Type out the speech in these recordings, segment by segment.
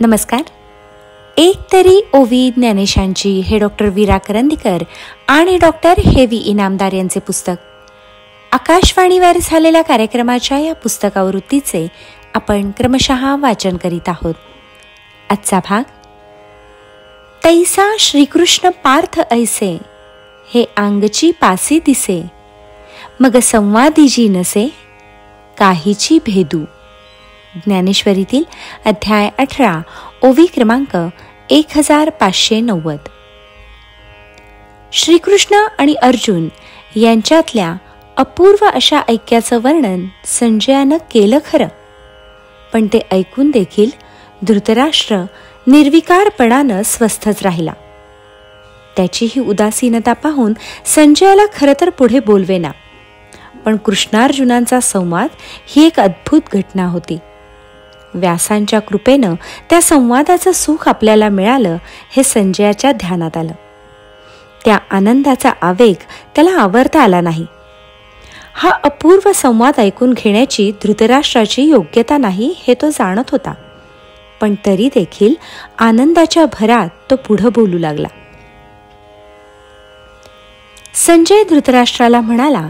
नमस्कार. एक तरी ओवी ज्ञानेशांची हे डॉक्टर वीरा करंदीकर आणि डॉक्टर हेवी इनामदार यांचे पुस्तक. आकाशवाणीवर झालेल्या कार्यक्रमाच्या या पुस्तकावृत्तीचे आपण क्रमशः वाचन करीत आहोत. आजचा भाग, तैसा श्रीकृष्ण पार्थ ऐसे, हे अंगची पासी दिसे, मग संवादीजी नसे, काहीची भेदू. ज्ञानेश्वरीतील अध्याय 18, ओवी क्रमांक 1590. श्रीकृष्ण आणि अर्जुन यांच्यातल्या अपूर्व अशा ऐक्याचं वर्णन संजयानं केलं खरं, पण ते ऐकून देखील धृतराष्ट्र निर्विकारपणानं स्वस्थच राहिला. त्याची ही उदासीनता पाहून संजयाला खरं तर पुढे बोलवेना, पण कृष्णार्जुनांचा संवाद ही एक अद्भुत घटना होती. व्यासांच्या कृपेनं त्या संवादाचं सुख आपल्याला मिळालं हे संजयाच्या ध्यानात आलं. त्या आनंदाचा आवेग त्याला आवरता आला नाही. हा अपूर्व संवाद ऐकून घेण्याची धृतराष्ट्राची योग्यता नाही हे तो जाणत होता, पण तरी देखील आनंदाच्या भरात तो पुढे बोलू लागला. संजय धृतराष्ट्राला म्हणाला,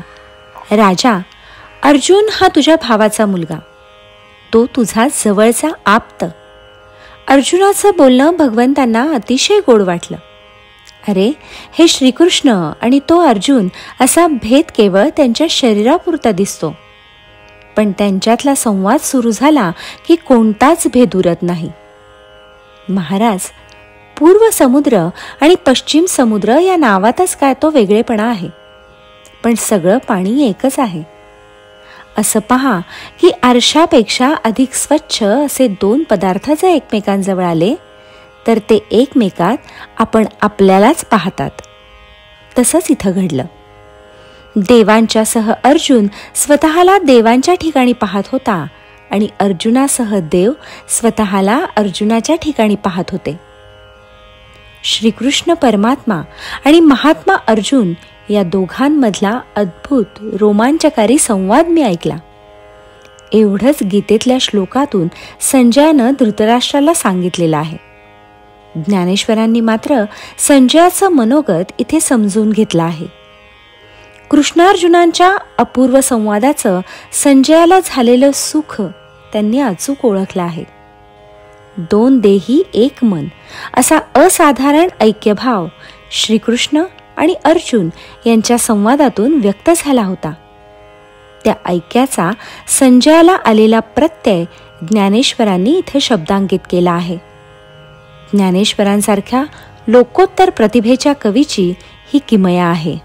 राजा, अर्जुन हा तुझ्या भावाचा मुलगा, तो तुझा जवळचा आप्त. अर्जुनाचं बोलणं भगवंतांना अतिशय गोड वाटलं. अरे, हे श्रीकृष्ण आणि तो अर्जुन असा भेद केवळ त्यांच्या शरीरापुरता दिसतो, पण त्यांच्यातला संवाद सुरू झाला की कोणताच भेद उरत नाही. महाराज, पूर्व समुद्र आणि पश्चिम समुद्र या नावातच काय तो वेगळेपणा आहे, पण सगळं पाणी एकच आहे. असं पहा की आरशापेक्षा अधिक स्वच्छ असे दोन पदार्थ जर एकमेकांजवळ आले तर ते एकमेकात आपण आपल्यालाच पाहतात. तसंच इथं घडलं. देवांच्यासह अर्जुन स्वतःला देवांच्या ठिकाणी पाहत होता आणि अर्जुनासह देव स्वतःला अर्जुनाच्या ठिकाणी पाहत होते. श्रीकृष्ण परमात्मा आणि महात्मा अर्जुन या दोघांमधला अद्भुत रोमांचकारी संवाद मी ऐकला. एवढंच गीतेतल्या श्लोकातून संजयानं धृतराष्ट्राला सांगितलेलं आहे. ज्ञानेश्वरांनी मात्र संजयाचं मनोगत इथे समजून घेतलं आहे. कृष्णार्जुनांच्या अपूर्व संवादाचं संजयाला झालेलं सुख त्यांनी अचूक ओळखलं आहे. दोन देही एक मन असा असाधारण ऐक्यभाव श्रीकृष्ण आणि अर्जुन यांच्या संवादातून व्यक्त झाला होता. त्या ऐक्याचा संजयाला आलेला प्रत्यय ज्ञानेश्वरांनी इथे शब्दांकित केला आहे. ज्ञानेश्वरांसारख्या लोकोत्तर प्रतिभेच्या कवीची ही किमया आहे.